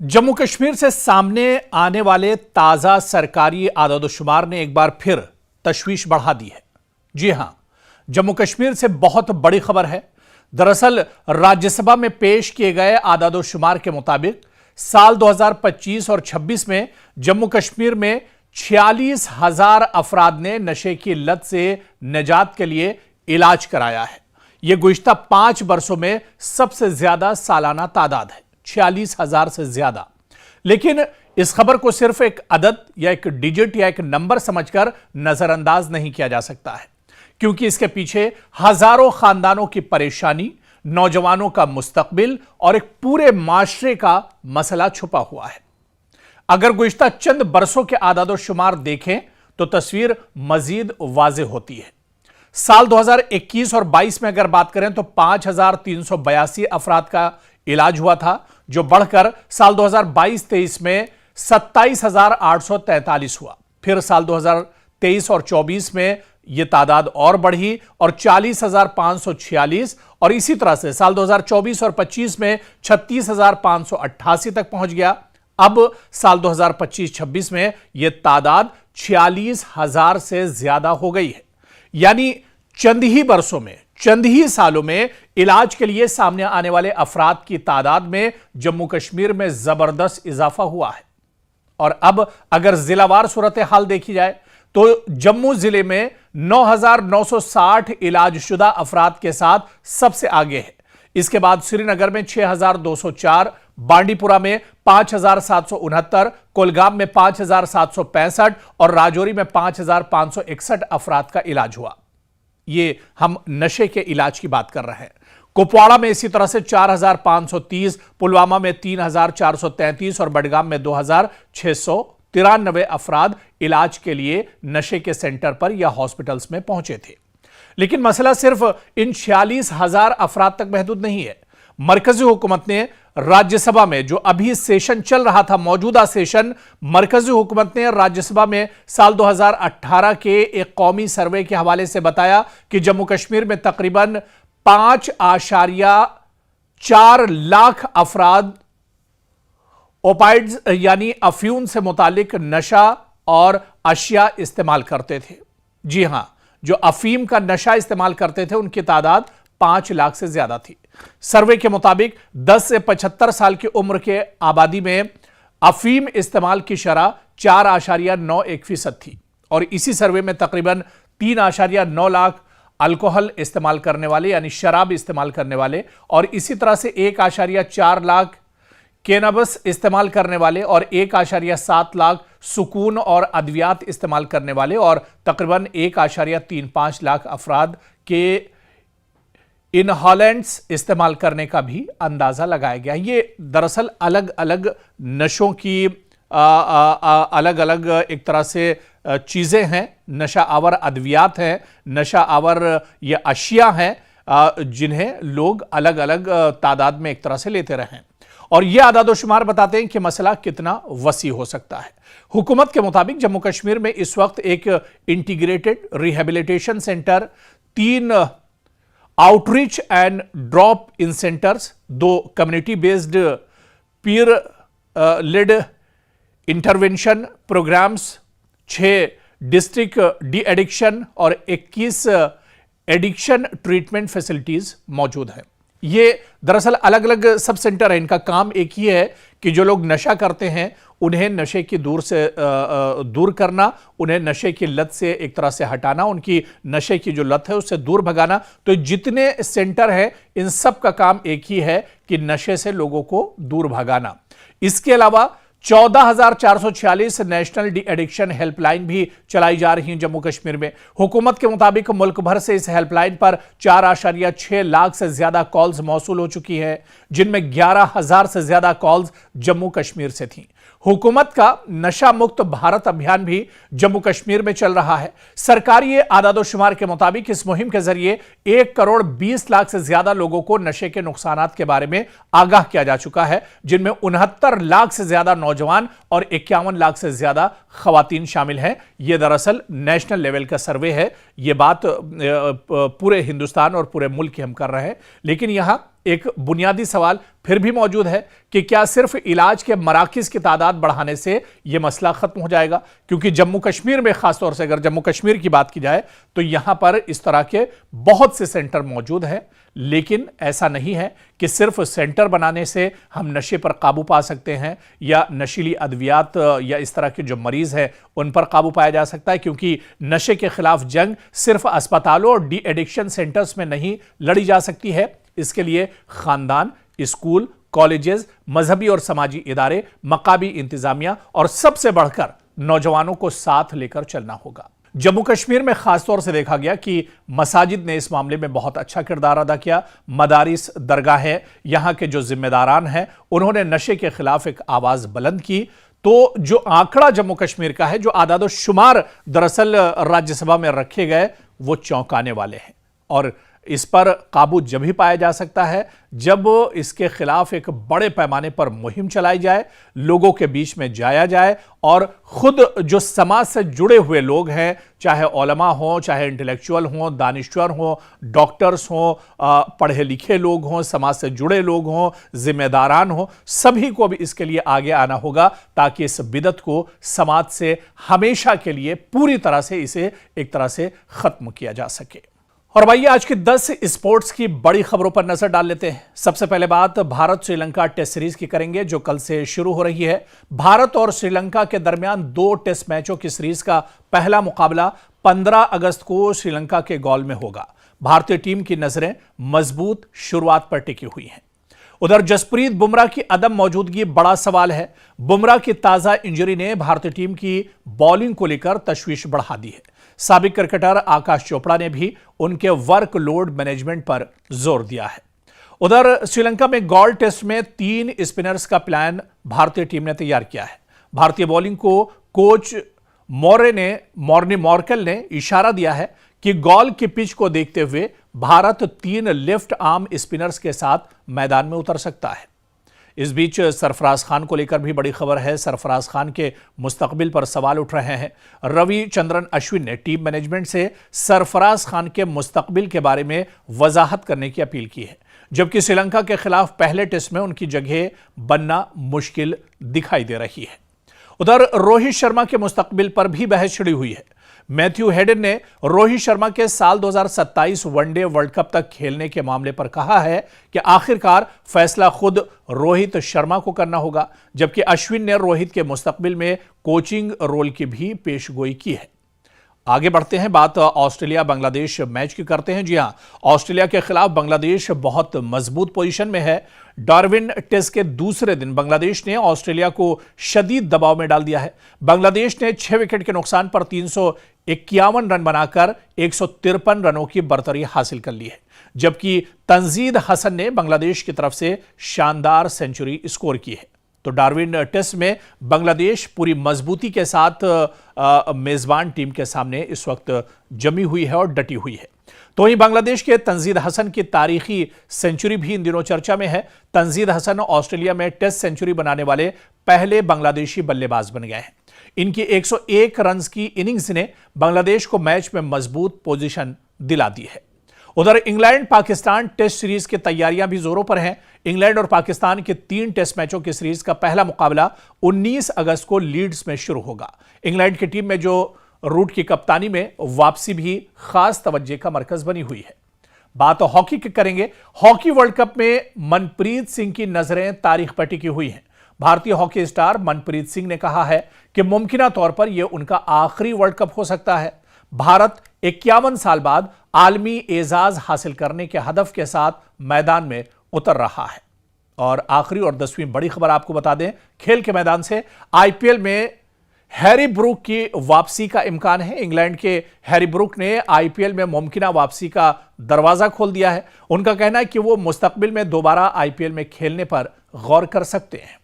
जम्मू कश्मीर से सामने आने वाले ताजा सरकारी आदादोशुमार ने एक बार फिर तशवीश बढ़ा दी है। जी हां, जम्मू कश्मीर से बहुत बड़ी खबर है। दरअसल राज्यसभा में पेश किए गए आदादोशुमार के मुताबिक साल 2025 और 26 में जम्मू कश्मीर में 46,000 अफराद ने नशे की लत से निजात के लिए इलाज कराया है। यह गुज़िश्ता 5 वर्षों में सबसे ज्यादा सालाना तादाद है, 46,000 से ज्यादा। लेकिन इस खबर को सिर्फ एक अदद या एक डिजिट या एक नंबर समझकर नजरअंदाज नहीं किया जा सकता है, क्योंकि इसके पीछे हजारों खानदानों की परेशानी, नौजवानों का मुस्तकबिल और एक पूरे माशरे का मसला छुपा हुआ है। अगर गुज़िश्ता चंद बरसों के आदादोशुमार देखें तो तस्वीर मजीद वाज़ेह होती है। साल 2021 और 22 में अगर बात करें तो 5,382 अफराद का इलाज हुआ था, जो बढ़कर साल 2022-23 में 27,843 हुआ। फिर साल 2023 और 24 में यह तादाद और बढ़ी और 40,546, और इसी तरह से साल 2024 और 25 में 36,588 तक पहुंच गया। अब साल 2025-26 में यह तादाद 46,000 से ज्यादा हो गई है। यानी चंद ही बरसों में, चंद ही सालों में इलाज के लिए सामने आने वाले अफराद की तादाद में जम्मू कश्मीर में जबरदस्त इजाफा हुआ है। और अब अगर जिलावार सूरत हाल देखी जाए तो जम्मू जिले में 9,960 इलाजशुदा अफराद के साथ सबसे आगे है। इसके बाद श्रीनगर में 6,204, बांडीपुरा में 5,769, कुलगाम में 5,765 और राजौरी में 5,561 अफराद का इलाज हुआ। ये हम नशे के इलाज की बात कर रहे हैं। कुपवाड़ा में इसी तरह से 4,530, पुलवामा में 3,433 और बडगाम में 2,693 अफराद इलाज के लिए नशे के सेंटर पर या हॉस्पिटल्स में पहुंचे थे। लेकिन मसला सिर्फ इन 46,000 अफराद तक महदूद नहीं है। मरकजी हुकूमत ने राज्यसभा में, जो अभी सेशन चल रहा था, मौजूदा सेशन, मरकजी हुकूमत ने राज्यसभा में साल 2018 के एक कौमी सर्वे के हवाले से बताया कि जम्मू कश्मीर में तकरीबन 5.4 लाख अफराद ओपाइड्स यानी अफयूम से मुतालिक नशा और अशिया इस्तेमाल करते थे। जी हां, जो अफीम का नशा इस्तेमाल करते थे उनकी तादाद 5 लाख से ज्यादा थी। सर्वे के मुताबिक 10 से 75 साल की उम्र के आबादी में अफीम इस्तेमाल की शरह 4.91% थी, और इसी सर्वे में तकरीबन 3.9 लाख अल्कोहल इस्तेमाल करने वाले यानी शराब इस्तेमाल करने वाले, और इसी तरह से 1.4 लाख कैनबिस इस्तेमाल करने वाले, और 1.7 लाख सुकून और अद्वियात इस्तेमाल करने वाले, और तकरीबन 1.35 लाख अफराद के इनहॉलेंट्स इस्तेमाल करने का भी अंदाजा लगाया गया। ये दरअसल अलग अलग नशों की अलग अलग एक तरह से चीजें हैं, नशा आवर अद्वियात हैं, नशा आवर ये अशिया हैं जिन्हें लोग अलग अलग तादाद में एक तरह से लेते रहे। और यह आदादोशुमार बताते हैं कि मसला कितना वसी हो सकता है। हुकूमत के मुताबिक जम्मू कश्मीर में इस वक्त एक integrated rehabilitation centre, 3 outreach and drop in centres, 2 community based peer led intervention programmes, 6 district de addiction और 21 एडिक्शन ट्रीटमेंट फैसिलिटीज मौजूद हैं। ये दरअसल अलग अलग सब सेंटर है। इनका काम एक ही है कि जो लोग नशा करते हैं उन्हें नशे की दूर करना, उन्हें नशे की लत से एक तरह से हटाना, उनकी नशे की जो लत है उससे दूर भगाना। तो जितने सेंटर हैं इन सब का काम एक ही है कि नशे से लोगों को दूर भगाना। इसके अलावा 14,446 नेशनल डी एडिक्शन हेल्पलाइन भी चलाई जा रही हैं जम्मू कश्मीर में। हुकूमत के मुताबिक मुल्क भर से इस हेल्पलाइन पर 4.6 लाख से ज्यादा कॉल्स मौसूल हो चुकी है, जिनमें 11,000 से ज्यादा कॉल्स जम्मू कश्मीर से थीं। हुकूमत का नशा मुक्त भारत अभियान भी जम्मू कश्मीर में चल रहा है। सरकारी आदादोशुमार के मुताबिक इस मुहिम के जरिए 1,20,00,000 से ज्यादा लोगों को नशे के नुकसानात के बारे में आगाह किया जा चुका है, जिनमें 69 लाख से ज्यादा नौजवान और 51 लाख से ज्यादा खवातीन शामिल हैं। यह दरअसल नेशनल लेवल का सर्वे है। यह बात पूरे हिंदुस्तान और पूरे मुल्क की हम कर रहे हैं, लेकिन यहां एक बुनियादी सवाल फिर भी मौजूद है कि क्या सिर्फ इलाज के मराकिज की तादाद बढ़ाने से यह मसला खत्म हो जाएगा? क्योंकि जम्मू कश्मीर में खासतौर से अगर जम्मू कश्मीर की बात की जाए तो यहां पर इस तरह के बहुत से सेंटर मौजूद हैं, लेकिन ऐसा नहीं है कि सिर्फ सेंटर बनाने से हम नशे पर काबू पा सकते हैं या नशीली अद्वियात या इस तरह के जो मरीज हैं उन पर काबू पाया जा सकता है। क्योंकि नशे के खिलाफ जंग सिर्फ अस्पतालों और डी एडिक्शन सेंटर्स में नहीं लड़ी जा सकती है। इसके लिए खानदान, स्कूल, कॉलेजेस, मजहबी और समाजी इदारे, मकामी इंतजामिया और सबसे बढ़कर नौजवानों को साथ लेकर चलना होगा। जम्मू कश्मीर में खासतौर से देखा गया कि मसाजिद ने इस मामले में बहुत अच्छा किरदार अदा किया। मदारिस, दरगाहें, यहां के जो जिम्मेदारान हैं उन्होंने नशे के खिलाफ एक आवाज बुलंद की। तो जो आंकड़ा जम्मू कश्मीर का है, जो आदाद शुमार दरअसल राज्यसभा में रखे गए, वो चौंकाने वाले हैं। और इस पर काबू जब ही पाया जा सकता है जब इसके खिलाफ एक बड़े पैमाने पर मुहिम चलाई जाए, लोगों के बीच में जाया जाए और खुद जो समाज से जुड़े हुए लोग हैं, चाहे उलमा हो, चाहे इंटेलेक्चुअल हो, दानिश्वर हो, डॉक्टर्स हो, पढ़े लिखे लोग हों, समाज से जुड़े लोग हों, जिम्मेदारान हो, सभी को भी इसके लिए आगे आना होगा ताकि इस बिदत को समाज से हमेशा के लिए पूरी तरह से इसे एक तरह से खत्म किया जा सके। और भाई आज की 10 स्पोर्ट्स की बड़ी खबरों पर नजर डाल लेते हैं। सबसे पहले बात भारत श्रीलंका टेस्ट सीरीज की करेंगे जो कल से शुरू हो रही है। भारत और श्रीलंका के दरमियान 2 टेस्ट मैचों की सीरीज का पहला मुकाबला 15 अगस्त को श्रीलंका के गौल में होगा। भारतीय टीम की नजरें मजबूत शुरुआत पर टिकी हुई हैं। उधर जसप्रीत बुमराह की अदम मौजूदगी बड़ा सवाल है। बुमराह की ताजा इंजरी ने भारतीय टीम की बॉलिंग को लेकर तशवीश बढ़ा दी है। साबिक क्रिकेटर आकाश चोपड़ा ने भी उनके वर्कलोड मैनेजमेंट पर जोर दिया है। उधर श्रीलंका में गौल टेस्ट में 3 स्पिनर्स का प्लान भारतीय टीम ने तैयार किया है। भारतीय बॉलिंग को कोच मॉर्नी मॉर्कल ने इशारा दिया है कि गौल की पिच को देखते हुए भारत 3 लेफ्ट आर्म स्पिनर्स के साथ मैदान में उतर सकता है। इस बीच सरफराज खान को लेकर भी बड़ी खबर है। सरफराज खान के मुस्तकबिल पर सवाल उठ रहे हैं। रविचंद्रन अश्विन ने टीम मैनेजमेंट से सरफराज खान के मुस्तकबिल के बारे में वजाहत करने की अपील की है, जबकि श्रीलंका के खिलाफ पहले टेस्ट में उनकी जगह बनना मुश्किल दिखाई दे रही है। उधर रोहित शर्मा के मुस्तकबिल पर भी बहस छिड़ी हुई है। मैथ्यू हेडन ने रोहित शर्मा के साल 2027 वनडे वर्ल्ड कप तक खेलने के मामले पर कहा है कि आखिरकार फैसला खुद रोहित शर्मा को करना होगा, जबकि अश्विन ने रोहित के मुस्तकबिल में कोचिंग रोल की भी पेशगोई की है। आगे बढ़ते हैं, बात ऑस्ट्रेलिया बांग्लादेश मैच की करते हैं। जी हां, ऑस्ट्रेलिया के खिलाफ बांग्लादेश बहुत मजबूत पोजीशन में है। डार्विन टेस्ट के दूसरे दिन बांग्लादेश ने ऑस्ट्रेलिया को शदीद दबाव में डाल दिया है। बांग्लादेश ने 6 विकेट के नुकसान पर 351 रन बनाकर 153 रनों की बरतरी हासिल कर ली है, जबकि तंजीद हसन ने बांग्लादेश की तरफ से शानदार सेंचुरी स्कोर की है। तो डार्विन टेस्ट में बांग्लादेश पूरी मजबूती के साथ मेजबान टीम के सामने इस वक्त जमी हुई है और डटी हुई है। तो वहीं बांग्लादेश के तंजीद हसन की तारीखी सेंचुरी भी इन दिनों चर्चा में है। तंजीद हसन ऑस्ट्रेलिया में टेस्ट सेंचुरी बनाने वाले पहले बांग्लादेशी बल्लेबाज बन गए हैं। इनकी 101 रन की इनिंग्स ने बांग्लादेश को मैच में मजबूत पोजीशन दिला दी है। उधर इंग्लैंड पाकिस्तान टेस्ट सीरीज की तैयारियां भी जोरों पर हैं। इंग्लैंड और पाकिस्तान के 3 टेस्ट मैचों की सीरीज का पहला मुकाबला 19 अगस्त को लीड्स में शुरू होगा। इंग्लैंड की टीम में जो रूट की कप्तानी में वापसी भी खास तवज्जो का मरकज बनी हुई है। बात हॉकी की करेंगे। हॉकी वर्ल्ड कप में मनप्रीत सिंह की नजरें तारीख पर टिकी हुई हैं। भारतीय हॉकी स्टार मनप्रीत सिंह ने कहा है कि मुमकिन तौर पर यह उनका आखिरी वर्ल्ड कप हो सकता है। भारत 51 साल बाद आलमी एजाज हासिल करने के हदफ के साथ मैदान में उतर रहा है। और आखिरी और 10वीं बड़ी खबर आपको बता दें, खेल के मैदान से आईपीएल में हैरी ब्रूक की वापसी का इम्कान है। इंग्लैंड के हैरी ब्रूक ने आईपीएल में मुमकिन वापसी का दरवाजा खोल दिया है। उनका कहना है कि वो मुस्तकबिल में दोबारा आईपीएल में खेलने पर गौर कर सकते हैं।